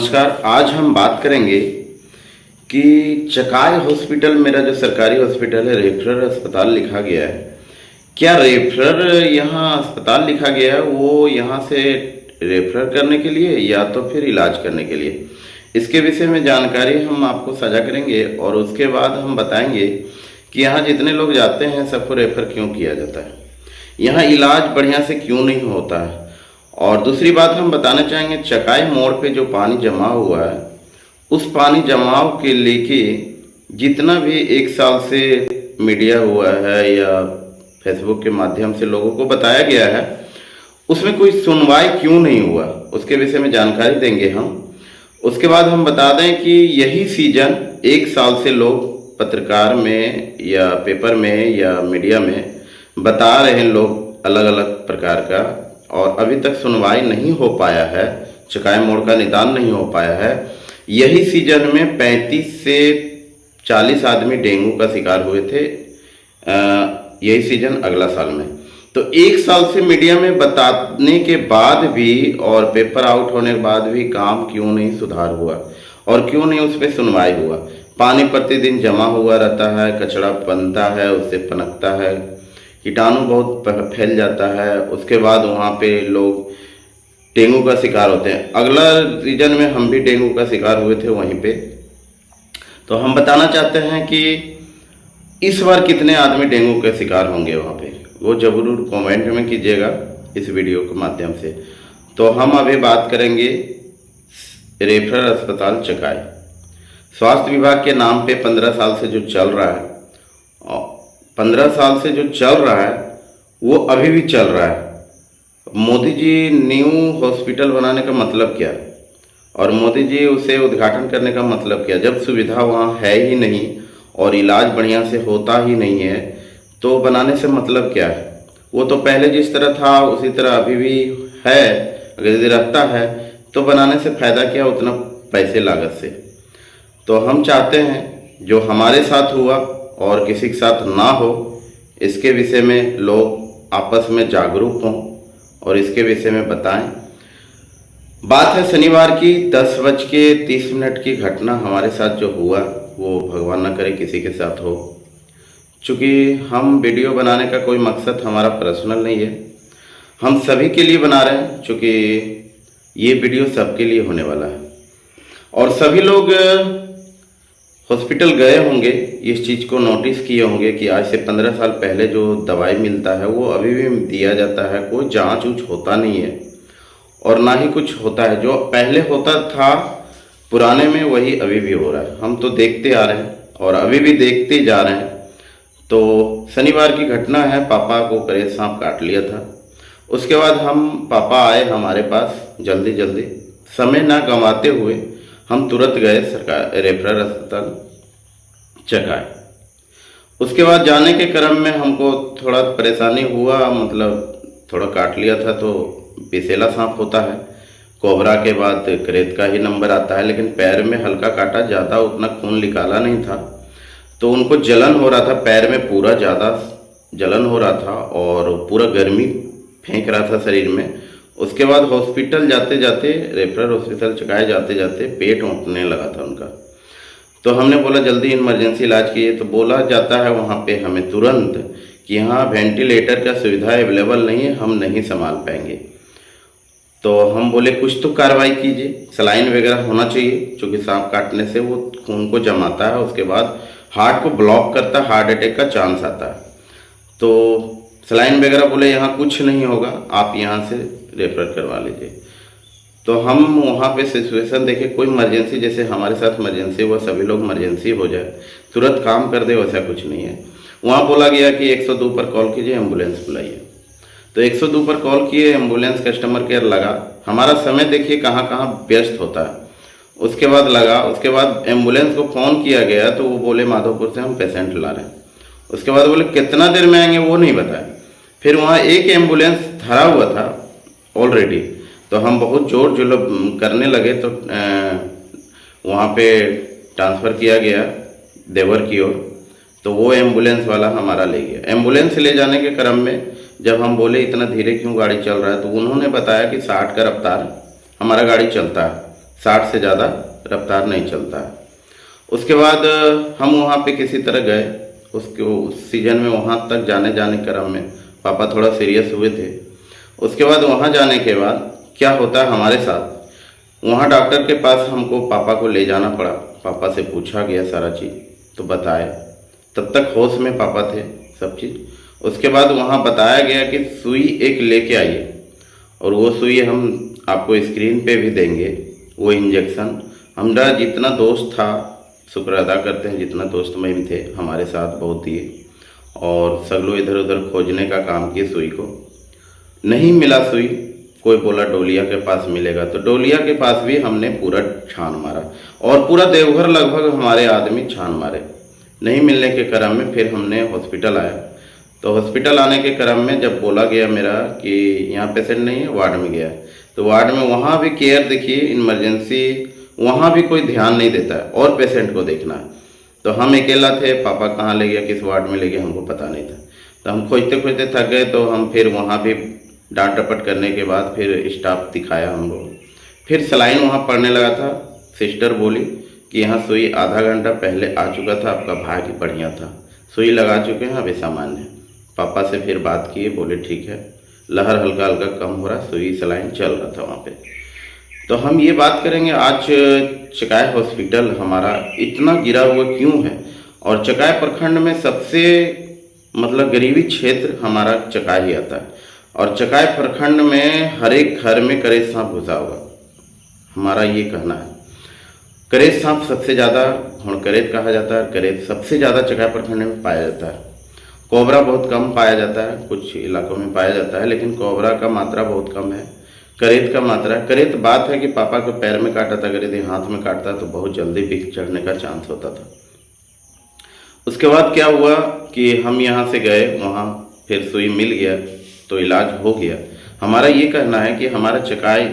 नमस्कार। आज हम बात करेंगे कि चकाई हॉस्पिटल, मेरा जो सरकारी हॉस्पिटल है, रेफरल अस्पताल लिखा गया है। क्या रेफरल यहाँ अस्पताल लिखा गया है वो यहाँ से रेफर करने के लिए या तो फिर इलाज करने के लिए? इसके विषय में जानकारी हम आपको साझा करेंगे और उसके बाद हम बताएंगे कि यहाँ जितने लोग जाते हैं सबको रेफर क्यों किया जाता है, यहाँ इलाज बढ़िया से क्यों नहीं होता है। और दूसरी बात हम बताना चाहेंगे, चकाई मोड़ पे जो पानी जमा हुआ है उस पानी जमाव के लेके जितना भी एक साल से मीडिया हुआ है या फेसबुक के माध्यम से लोगों को बताया गया है, उसमें कोई सुनवाई क्यों नहीं हुआ, उसके विषय में जानकारी देंगे हम। उसके बाद हम बता दें कि यही सीजन एक साल से लोग पत्रकार में या पेपर में या मीडिया में बता रहे हैं लोग अलग अलग प्रकार का, और अभी तक सुनवाई नहीं हो पाया है, चकाई मोड़ का निदान नहीं हो पाया है। यही सीजन में 35 से 40 आदमी डेंगू का शिकार हुए थे, यही सीजन अगला साल में। तो एक साल से मीडिया में बताने के बाद भी और पेपर आउट होने के बाद भी काम क्यों नहीं सुधार हुआ और क्यों नहीं उस पर सुनवाई हुआ? पानी प्रतिदिन जमा हुआ रहता है, कचरा बनता है, उससे पनपता है, कीटाणु बहुत फैल जाता है, उसके बाद वहाँ पे लोग डेंगू का शिकार होते हैं। अगला सीजन में हम भी डेंगू का शिकार हुए थे वहीं पे। तो हम बताना चाहते हैं कि इस बार कितने आदमी डेंगू के शिकार होंगे वहाँ पे, वो जरूर कमेंट में कीजिएगा इस वीडियो के माध्यम से। तो हम अभी बात करेंगे रेफरल अस्पताल चकाई। स्वास्थ्य विभाग के नाम पे 15 साल से जो चल रहा है, 15 साल से जो चल रहा है वो अभी भी चल रहा है। मोदी जी न्यू हॉस्पिटल बनाने का मतलब क्या, और मोदी जी उसे उद्घाटन करने का मतलब क्या, जब सुविधा वहाँ है ही नहीं और इलाज बढ़िया से होता ही नहीं है तो बनाने से मतलब क्या है? वो तो पहले जिस तरह था उसी तरह अभी भी है, अगर यदि रहता है तो बनाने से फ़ायदा क्या, उतना पैसे लागत से। तो हम चाहते हैं जो हमारे साथ हुआ और किसी के साथ ना हो, इसके विषय में लोग आपस में जागरूक हों और इसके विषय में बताएं। बात है शनिवार की 10:30 की घटना हमारे साथ जो हुआ, वो भगवान ना करे किसी के साथ हो। चूँकि हम वीडियो बनाने का कोई मकसद हमारा पर्सनल नहीं है, हम सभी के लिए बना रहे हैं, चूँकि ये वीडियो सबके लिए होने वाला है। और सभी लोग हॉस्पिटल गए होंगे, इस चीज़ को नोटिस किए होंगे कि आज से 15 साल पहले जो दवाई मिलता है वो अभी भी दिया जाता है, कोई जांच ऊँच होता नहीं है और ना ही कुछ होता है। जो पहले होता था पुराने में वही अभी भी हो रहा है, हम तो देखते आ रहे हैं और अभी भी देखते जा रहे हैं। तो शनिवार की घटना है, पापा को करेज सांप काट लिया था। उसके बाद हम पापा आए हमारे पास जल्दी जल्दी, समय ना गंवाते हुए हम तुरंत गए सरकार रेफरल अस्पताल चकाई। उसके बाद जाने के क्रम में हमको थोड़ा परेशानी हुआ, मतलब थोड़ा काट लिया था तो पिसेला सांप होता है, कोबरा के बाद करेत का ही नंबर आता है, लेकिन पैर में हल्का काटा, ज़्यादा उतना खून निकाला नहीं था। तो उनको जलन हो रहा था, पैर में पूरा ज़्यादा जलन हो रहा था और पूरा गर्मी फेंक रहा था शरीर में। उसके बाद हॉस्पिटल जाते जाते, रेफरल हॉस्पिटल चकाए जाते जाते पेट उठने लगा था उनका। तो हमने बोला जल्दी इमरजेंसी इलाज कीजिए। तो बोला जाता है वहाँ पे हमें तुरंत कि यहाँ वेंटिलेटर का सुविधा अवेलेबल नहीं है, हम नहीं संभाल पाएंगे। तो हम बोले कुछ तो कार्रवाई कीजिए, सलाइन वगैरह होना चाहिए, क्योंकि सांप काटने से वो खून को जमाता है, उसके बाद हार्ट को ब्लॉक करता है, हार्ट अटैक का चांस आता है। तो सलाइन वगैरह बोले यहाँ कुछ नहीं होगा, आप यहाँ से रेफर करवा लीजिए। तो हम वहाँ पे सिचुएशन देखे, कोई इमरजेंसी जैसे हमारे साथ इमरजेंसी हुआ, सभी लोग इमरजेंसी हो जाए तुरंत काम कर दे, वैसा कुछ नहीं है। वहाँ बोला गया कि 102 पर कॉल कीजिए, एम्बुलेंस बुलाइए। तो 102 पर कॉल किए, एम्बुलेंस कस्टमर केयर लगा। हमारा समय देखिए कहाँ कहाँ व्यस्त होता है। उसके बाद लगा, उसके बाद एम्बुलेंस को फ़ोन किया गया तो वो बोले माधोपुर से हम पेशेंट ला रहे हैं। उसके बाद बोले कितना देर में आएंगे वो नहीं बताया। फिर वहाँ एक एम्बुलेंस धरा हुआ था ऑलरेडी, तो हम बहुत जोर जुलूम करने लगे तो वहाँ पे ट्रांसफ़र किया गया देवर की ओर। तो वो एम्बुलेंस वाला हमारा ले गया। एम्बुलेंस ले जाने के क्रम में जब हम बोले इतना धीरे क्यों गाड़ी चल रहा है, तो उन्होंने बताया कि 60 का रफ्तार हमारा गाड़ी चलता है, 60 से ज़्यादा रफ्तार नहीं चलता है। उसके बाद हम वहाँ पे किसी तरह गए। उसके उस सीजन में वहाँ तक जाने क्रम में पापा थोड़ा सीरियस हुए थे। उसके बाद वहाँ जाने के बाद क्या होता है हमारे साथ, वहाँ डॉक्टर के पास हमको पापा को ले जाना पड़ा। पापा से पूछा गया सारा चीज़, तो बताए। तब तक होश में पापा थे सब चीज़। उसके बाद वहाँ बताया गया कि सुई एक लेके आइए, और वो सुई हम आपको स्क्रीन पे भी देंगे। वो इंजेक्शन हमारा जितना दोस्त था, शुक्र अदा करते हैं जितना दोस्त महिम थे हमारे साथ बहुत दिए, और सब लोग इधर उधर खोजने का काम किए। सुई को नहीं मिला सुई। कोई बोला डोलिया के पास मिलेगा, तो डोलिया के पास भी हमने पूरा छान मारा, और पूरा देवघर लगभग हमारे आदमी छान मारे। नहीं मिलने के क्रम में फिर हमने हॉस्पिटल आया। तो हॉस्पिटल आने के क्रम में जब बोला गया मेरा कि यहाँ पेशेंट नहीं है, वार्ड में गया, तो वार्ड में वहाँ भी केयर देखिए, इमरजेंसी वहाँ भी कोई ध्यान नहीं देता है, और पेशेंट को देखना है। तो हम अकेला थे, पापा कहाँ ले गया, किस वार्ड में ले गया, हमको पता नहीं था। तो हम खोजते खोजते थक गए। तो हम फिर वहाँ भी डांट डपट करने के बाद फिर स्टाफ दिखाया हम लोग। फिर सलाइन वहाँ पड़ने लगा था। सिस्टर बोली कि यहाँ सुई आधा घंटा पहले आ चुका था, आपका भाग्य बढ़िया था, सुई लगा चुके हैं, अभी सामान्य है। पापा से फिर बात किए, बोले ठीक है, लहर हल्का हल्का कम हो रहा, सुई सलाइन चल रहा था वहाँ पे। तो हम ये बात करेंगे आज चकाई हॉस्पिटल हमारा इतना गिरा हुआ क्यों है, और चकाई प्रखंड में सबसे मतलब गरीबी क्षेत्र हमारा चकाई ही आता है। और चकाई प्रखंड में हर एक घर में करेज सांप घुसा हुआ, हमारा ये कहना है। करेज सांप सबसे ज़्यादा घुड़करेत कहा जाता है। करेत सबसे ज़्यादा चकाई प्रखंड में पाया जाता है। कोबरा बहुत कम पाया जाता है, कुछ इलाकों में पाया जाता है, लेकिन कोबरा का मात्रा बहुत कम है। करेत का मात्रा, करेत बात है कि पापा को पैर में काटा था, करेत हाथ में काटता तो बहुत जल्दी बिक चढ़ने का चांस होता था। उसके बाद क्या हुआ कि हम यहाँ से गए, वहाँ फिर सुई मिल गया तो इलाज हो गया। हमारा ये कहना है कि हमारा चकाई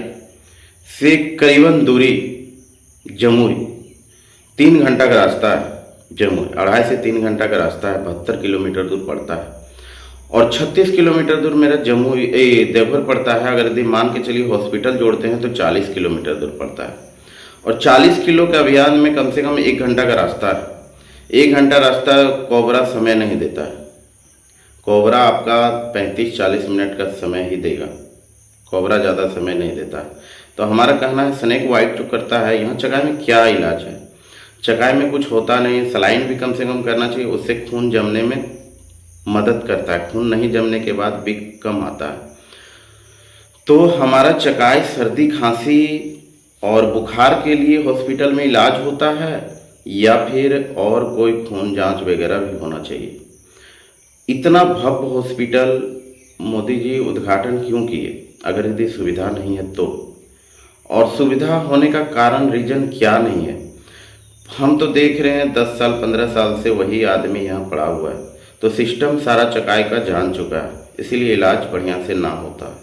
से करीबन दूरी जमुई 3 घंटा का रास्ता है। जमुई 2.5 से 3 घंटा का रास्ता है, 72 किलोमीटर दूर पड़ता है। और 36 किलोमीटर दूर मेरा जमुई देवघर पड़ता है। अगर यदि मान के चलिए हॉस्पिटल जोड़ते हैं तो 40 किलोमीटर दूर पड़ता है। और 40 किलो के अभियान में कम से कम 1 घंटा का रास्ता है। 1 घंटा रास्ता कोबरा समय नहीं देता है। कोबरा आपका 35-40 मिनट का समय ही देगा, कोबरा ज़्यादा समय नहीं देता है। तो हमारा कहना है स्नेक वाइट जो करता है, यहाँ चकाई में क्या इलाज है? चकाई में कुछ होता नहीं, सलाइन भी कम से कम करना चाहिए, उससे खून जमने में मदद करता है। खून नहीं जमने के बाद भी कम आता है। तो हमारा चकाई सर्दी खांसी और बुखार के लिए हॉस्पिटल में इलाज होता है, या फिर और कोई खून जांच वगैरह भी होना चाहिए। इतना भव्य हॉस्पिटल मोदी जी उद्घाटन क्यों किए अगर यदि सुविधा नहीं है तो? और सुविधा होने का कारण रीजन क्या नहीं है? हम तो देख रहे हैं 10 साल 15 साल से वही आदमी यहाँ पड़ा हुआ है। तो सिस्टम सारा चकाई का जान चुका है, इसीलिए इलाज बढ़िया से ना होता।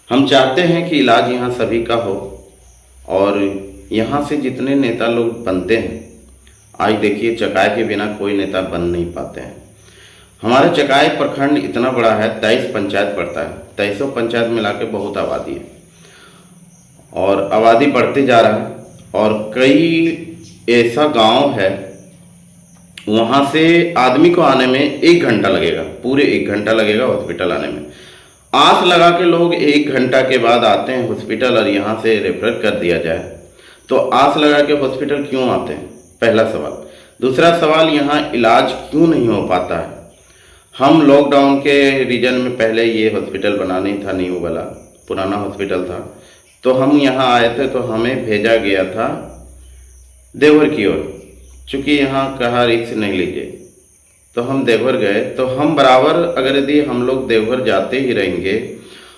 हम चाहते हैं कि इलाज यहाँ सभी का हो, और यहाँ से जितने नेता लोग बनते हैं, आज देखिए चकाई के बिना कोई नेता बन नहीं पाते हैं। हमारा चकाई प्रखंड इतना बड़ा है, 23 पंचायत पड़ता है। 23 पंचायत मिला के बहुत आबादी है, और आबादी बढ़ते जा रहा है। और कई ऐसा गांव है वहाँ से आदमी को आने में 1 घंटा लगेगा, पूरे 1 घंटा लगेगा हॉस्पिटल आने में। आस लगा के लोग 1 घंटा के बाद आते हैं हॉस्पिटल, और यहाँ से रेफर कर दिया जाए तो आस लगा के हॉस्पिटल क्यों आते हैं? पहला सवाल। दूसरा सवाल, यहाँ इलाज क्यों नहीं हो पाता है? हम लॉकडाउन के रीजन में पहले ये हॉस्पिटल बना नहीं था, न्यू वाला पुराना हॉस्पिटल था, तो हम यहाँ आए थे तो हमें भेजा गया था देवघर की ओर, चूँकि यहाँ कहा रिक्स नहीं लीजिए, तो हम देवघर गए। तो हम बराबर अगर यदि हम लोग देवघर जाते ही रहेंगे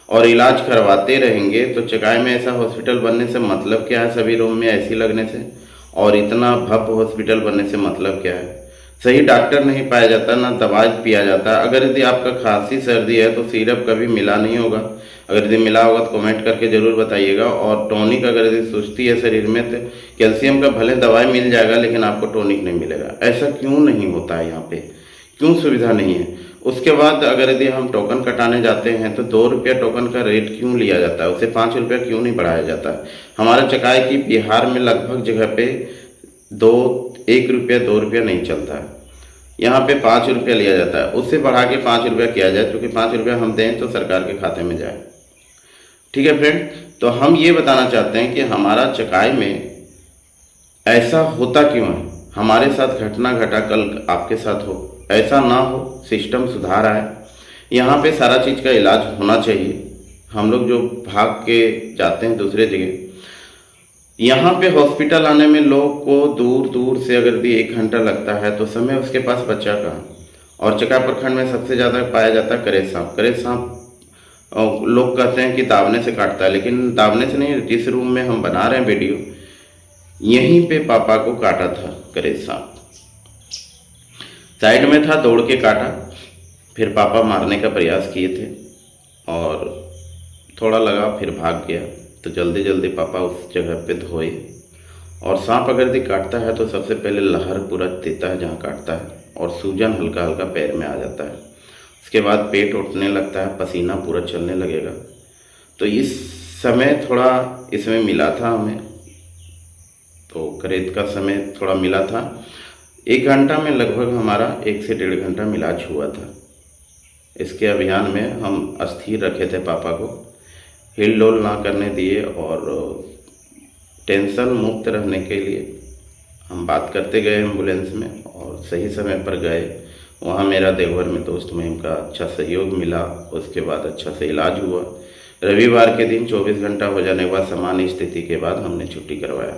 और इलाज करवाते रहेंगे तो चकाई में ऐसा हॉस्पिटल बनने से मतलब क्या है? सभी रूम में एसी लगने से, और इतना भव्य हॉस्पिटल बनने से मतलब क्या है? सही डॉक्टर नहीं पाया जाता, ना दवाई पिया जाता। अगर यदि आपका खांसी सर्दी है तो सिरप कभी मिला नहीं होगा, अगर यदि मिला होगा तो कमेंट करके ज़रूर बताइएगा। और टॉनिक अगर यदि सुस्ती है शरीर में तो कैल्शियम का भले दवाई मिल जाएगा, लेकिन आपको टॉनिक नहीं मिलेगा। ऐसा क्यों नहीं होता है? यहाँ पे क्यों सुविधा नहीं है? उसके बाद अगर यदि हम टोकन कटाने जाते हैं तो 2 रुपया टोकन का रेट क्यों लिया जाता है, उसे 5 रुपया क्यों नहीं बढ़ाया जाता है। हमारा चकाई की बिहार में लगभग जगह पे 1 रुपया 2 रुपया नहीं चलता है, यहाँ पे 5 रुपया लिया जाता है। उससे बढ़ा के 5 रुपया किया जाए, क्योंकि 5 रुपया हम दें तो सरकार के खाते में जाए। ठीक है फ्रेंड, तो हम ये बताना चाहते हैं कि हमारा चकाई में ऐसा होता क्यों है, हमारे साथ घटना घटा कल आपके साथ हो, ऐसा ना हो, सिस्टम सुधार आए। यहाँ पे सारा चीज़ का इलाज होना चाहिए। हम लोग जो भाग के जाते हैं दूसरे जगह, यहाँ पे हॉस्पिटल आने में लोग को दूर दूर से अगर भी 1 घंटा लगता है तो समय उसके पास बच्चा कहाँ। और चका प्रखंड में सबसे ज़्यादा पाया जाता है करेज सांप। करेज सांप लोग कहते हैं कि दावने से काटता है, लेकिन दावने से नहीं, जिस रूम में हम बना रहे हैं वीडियो, यहीं पे पापा को काटा था करेज सांप। साइड में था, दौड़ के काटा, फिर पापा मारने का प्रयास किए थे और थोड़ा लगा, फिर भाग गया। तो जल्दी जल्दी पापा उस जगह पे धोए। और सांप अगर यदि काटता है तो सबसे पहले लहर पूरा देता है जहाँ काटता है, और सूजन हल्का हल्का पैर में आ जाता है। उसके बाद पेट उठने लगता है, पसीना पूरा चलने लगेगा। तो इस समय थोड़ा इसमें मिला था हमें, तो करेज का समय थोड़ा मिला था। 1 घंटा में लगभग हमारा 1 से 1.5 घंटा इलाज हुआ था। इसके अभियान में हम अस्थिर रखे थे पापा को, हिल डोल ना करने दिए, और टेंशन मुक्त रहने के लिए हम बात करते गए एम्बुलेंस में, और सही समय पर गए। वहाँ मेरा देवघर में दोस्त महिम का अच्छा सहयोग मिला। उसके बाद अच्छा से इलाज हुआ। रविवार के दिन 24 घंटा हो जाने के बाद सामान्य स्थिति के बाद हमने छुट्टी करवाया।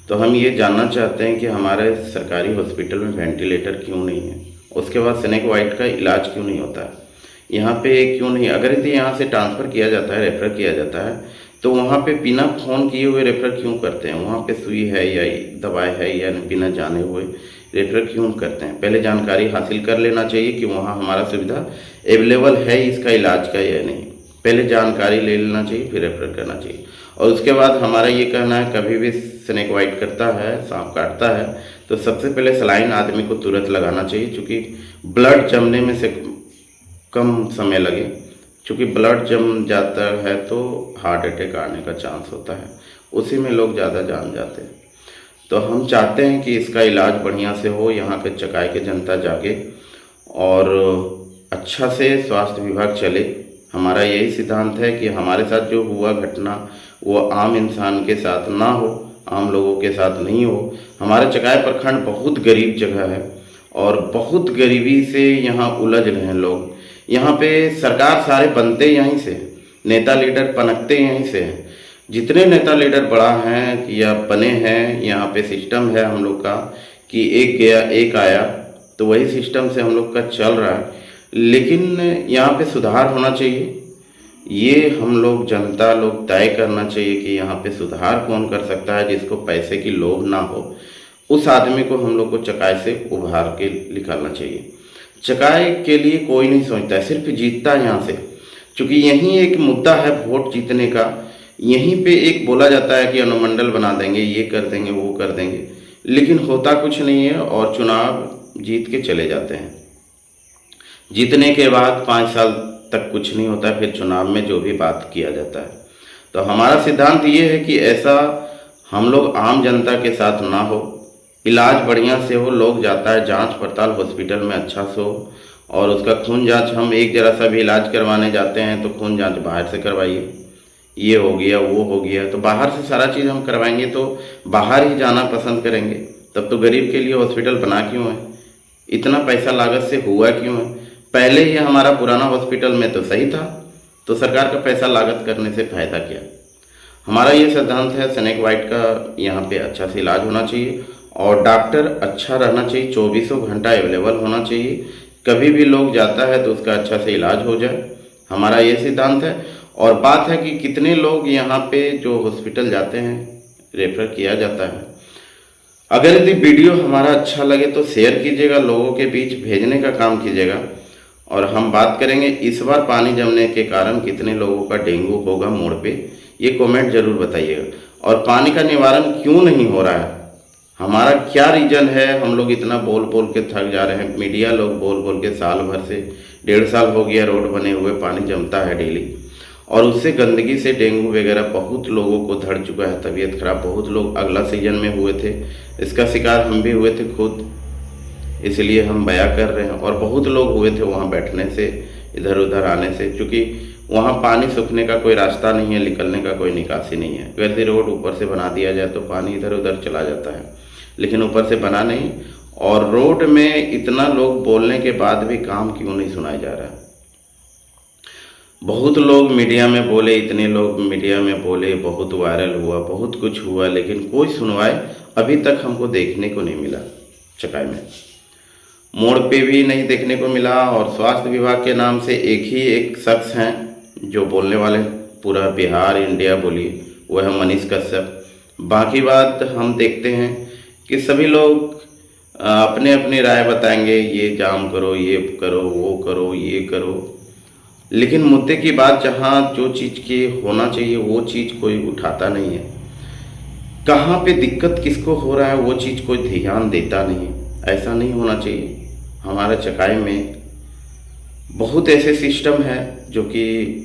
तो हम ये जानना चाहते हैं कि हमारे सरकारी हॉस्पिटल में वेंटिलेटर क्यों नहीं है, उसके बाद स्नेक वाइट का इलाज क्यों नहीं होता है, यहाँ पे क्यों नहीं। अगर यदि यहाँ से ट्रांसफ़र किया जाता है, रेफर किया जाता है, तो वहाँ पे बिना फ़ोन किए हुए रेफर क्यों करते हैं। वहाँ पे सुई है या दवाई है या बिना जाने हुए रेफर क्यों करते हैं। पहले जानकारी हासिल कर लेना चाहिए कि वहाँ हमारा सुविधा अवेलेबल है इसका इलाज का या नहीं। पहले जानकारी ले लेना चाहिए, फिर रेफर करना चाहिए। और उसके बाद हमारा ये कहना है, कभी भी स्नेक वाइट करता है, सांप काटता है, तो सबसे पहले सलाइन आदमी को तुरंत लगाना चाहिए, क्योंकि ब्लड जमने में से कम समय लगे। क्योंकि ब्लड जम जाता है तो हार्ट अटैक आने का चांस होता है, उसी में लोग ज़्यादा जान जाते हैं। तो हम चाहते हैं कि इसका इलाज बढ़िया से हो, यहाँ के चकाई के जनता जागे और अच्छा से स्वास्थ्य विभाग चले। हमारा यही सिद्धांत है कि हमारे साथ जो हुआ घटना वो आम इंसान के साथ ना हो, आम लोगों के साथ नहीं हो। हमारा चकाई प्रखंड बहुत गरीब जगह है और बहुत गरीबी से यहाँ उलझ रहे हैं लोग। यहाँ पे सरकार सारे बनते यहीं से, नेता लीडर पनकते यहीं से हैं। जितने नेता लीडर बड़ा हैं या बने हैं, यहाँ पे सिस्टम है हम लोग का कि एक गया एक आया, तो वही सिस्टम से हम लोग का चल रहा है। लेकिन यहाँ पे सुधार होना चाहिए। ये हम लोग जनता लोग तय करना चाहिए कि यहाँ पे सुधार कौन कर सकता है, जिसको पैसे की लोभ ना हो, उस आदमी को हम लोग को चकाई से उभार के निकालना चाहिए। चकाई के लिए कोई नहीं सोचता है, सिर्फ जीतता है यहाँ से। क्योंकि यही एक मुद्दा है वोट जीतने का। यहीं पे एक बोला जाता है कि अनुमंडल बना देंगे, ये कर देंगे, वो कर देंगे, लेकिन होता कुछ नहीं है और चुनाव जीत के चले जाते हैं। जीतने के बाद 5 साल तक कुछ नहीं होता है, फिर चुनाव में जो भी बात किया जाता है। तो हमारा सिद्धांत ये है कि ऐसा हम लोग आम जनता के साथ ना हो, इलाज बढ़िया से हो, लोग जाता है जांच पड़ताल हॉस्पिटल में अच्छा से हो, और उसका खून जांच, हम एक जरा सा भी इलाज करवाने जाते हैं तो खून जांच बाहर से करवाइए, ये हो गया वो हो गया, तो बाहर से सारा चीज़ हम करवाएंगे तो बाहर ही जाना पसंद करेंगे। तब तो गरीब के लिए हॉस्पिटल बना क्यों है, इतना पैसा लागत से हुआ क्यों है। पहले ही हमारा पुराना हॉस्पिटल में तो सही था, तो सरकार का पैसा लागत करने से फ़ायदा क्या। हमारा ये सिद्धांत है, स्नेक वाइट का यहाँ पे अच्छा से इलाज होना चाहिए और डॉक्टर अच्छा रहना चाहिए, 24 घंटा अवेलेबल होना चाहिए। कभी भी लोग जाता है तो उसका अच्छा से इलाज हो जाए, हमारा ये सिद्धांत है। और बात है कि कितने लोग यहाँ पे जो हॉस्पिटल जाते हैं रेफर किया जाता है। अगर यदि वीडियो हमारा अच्छा लगे तो शेयर कीजिएगा, लोगों के बीच भेजने का काम कीजिएगा। और हम बात करेंगे इस बार पानी जमने के कारण कितने लोगों का डेंगू होगा मोड़ पे, ये कमेंट जरूर बताइएगा। और पानी का निवारण क्यों नहीं हो रहा है, हमारा क्या रीजन है, हम लोग इतना बोल बोल के थक जा रहे हैं, मीडिया लोग बोल बोल के साल भर से 1.5 साल हो गया रोड बने हुए, पानी जमता है डेली, और उससे गंदगी से डेंगू वगैरह बहुत लोगों को धड़ चुका है, तबीयत खराब, बहुत लोग अगला सीजन में हुए थे, इसका शिकार हम भी हुए थे खुद, इसलिए हम बयां कर रहे हैं। और बहुत लोग हुए थे वहाँ बैठने से, इधर उधर आने से, क्योंकि वहाँ पानी सूखने का कोई रास्ता नहीं है, निकलने का कोई निकासी नहीं है। अगर रोड ऊपर से बना दिया जाए तो पानी इधर उधर चला जाता है, लेकिन ऊपर से बना नहीं, और रोड में इतना लोग बोलने के बाद भी काम क्यों नहीं सुनाया जा रहा है। बहुत लोग मीडिया में बोले, इतने लोग मीडिया में बोले, बहुत वायरल हुआ, बहुत कुछ हुआ, लेकिन कोई सुनवाई अभी तक हमको देखने को नहीं मिला। चकाई में मोड़ पे भी नहीं देखने को मिला, और स्वास्थ्य विभाग के नाम से एक शख्स हैं जो बोलने वाले पूरा बिहार इंडिया बोलिए, वह है मनीष कश्यप। बाकी बात हम देखते हैं कि सभी लोग अपने अपनी राय बताएंगे, ये जाम करो, ये करो, वो करो, ये करो, लेकिन मुद्दे की बात जहाँ जो चीज़ की होना चाहिए वो चीज़ कोई उठाता नहीं है। कहाँ पे दिक्कत किसको हो रहा है वो चीज़ कोई ध्यान देता नहीं। ऐसा नहीं होना चाहिए। हमारे चकाई में बहुत ऐसे सिस्टम है जो कि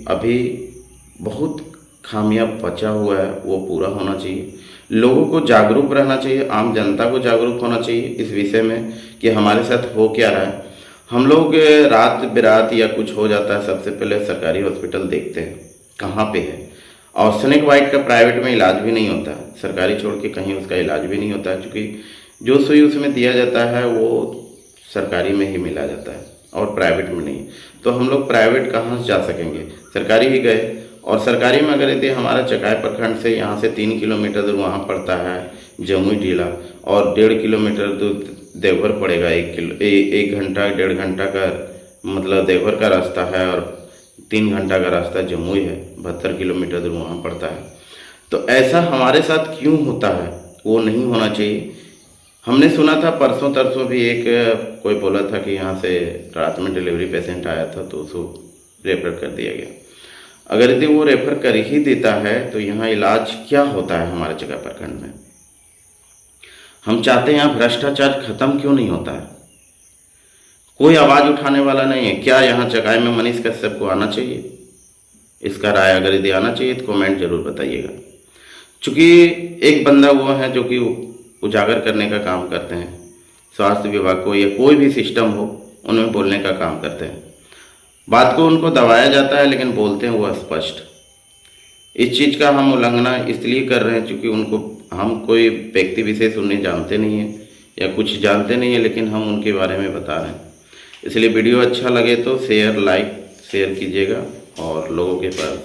अभी बहुत खामियां बचा हुआ है, वो पूरा होना चाहिए। लोगों को जागरूक रहना चाहिए, आम जनता को जागरूक होना चाहिए इस विषय में कि हमारे साथ हो क्या रहा है। हम लोग रात बिरात या कुछ हो जाता है, सबसे पहले सरकारी हॉस्पिटल देखते हैं कहाँ पे है, और स्नेक बाइट का प्राइवेट में इलाज भी नहीं होता, सरकारी छोड़ के कहीं उसका इलाज भी नहीं होता है, क्योंकि जो सुई उसमें दिया जाता है वो सरकारी में ही मिला जाता है और प्राइवेट में नहीं। तो हम लोग प्राइवेट कहाँ से जा सकेंगे, सरकारी ही गए। और सरकारी में अगर यदि हमारा चकाई प्रखंड से यहाँ से 3 किलोमीटर दूर वहाँ पड़ता है जमुई जिला, और 1.5 किलोमीटर दूर देवघर पड़ेगा, 1 घंटा 1.5 घंटा का मतलब देवघर का रास्ता है, और 3 घंटा का रास्ता जमुई है, 72 किलोमीटर दूर वहाँ पड़ता है। तो ऐसा हमारे साथ क्यों होता है, वो नहीं होना चाहिए। हमने सुना था परसों तरसों भी एक कोई बोला था कि यहाँ से रात में डिलीवरी पेशेंट आया था तो उसको रेफर कर दिया गया। अगर यदि वो रेफर कर ही देता है तो यहाँ इलाज क्या होता है हमारे जगह प्रखंड में। हम चाहते हैं यहाँ भ्रष्टाचार खत्म क्यों नहीं होता है, कोई आवाज़ उठाने वाला नहीं है। क्या यहाँ चकाई में मनीष कश्यप को आना चाहिए, इसका राय अगर यदि आना चाहिए तो कमेंट जरूर बताइएगा। चूँकि एक बंदा वो है जो कि उजागर करने का काम करते हैं, स्वास्थ्य विभाग को या कोई भी सिस्टम हो उनमें बोलने का काम करते हैं। बात को उनको दबाया जाता है लेकिन बोलते हैं वो स्पष्ट। इस चीज़ का हम उल्लंघना इसलिए कर रहे हैं क्योंकि उनको हम कोई व्यक्ति विशेष उन्हें जानते नहीं हैं या कुछ जानते नहीं हैं, लेकिन हम उनके बारे में बता रहे हैं। इसलिए वीडियो अच्छा लगे तो शेयर लाइक शेयर कीजिएगा और लोगों के पास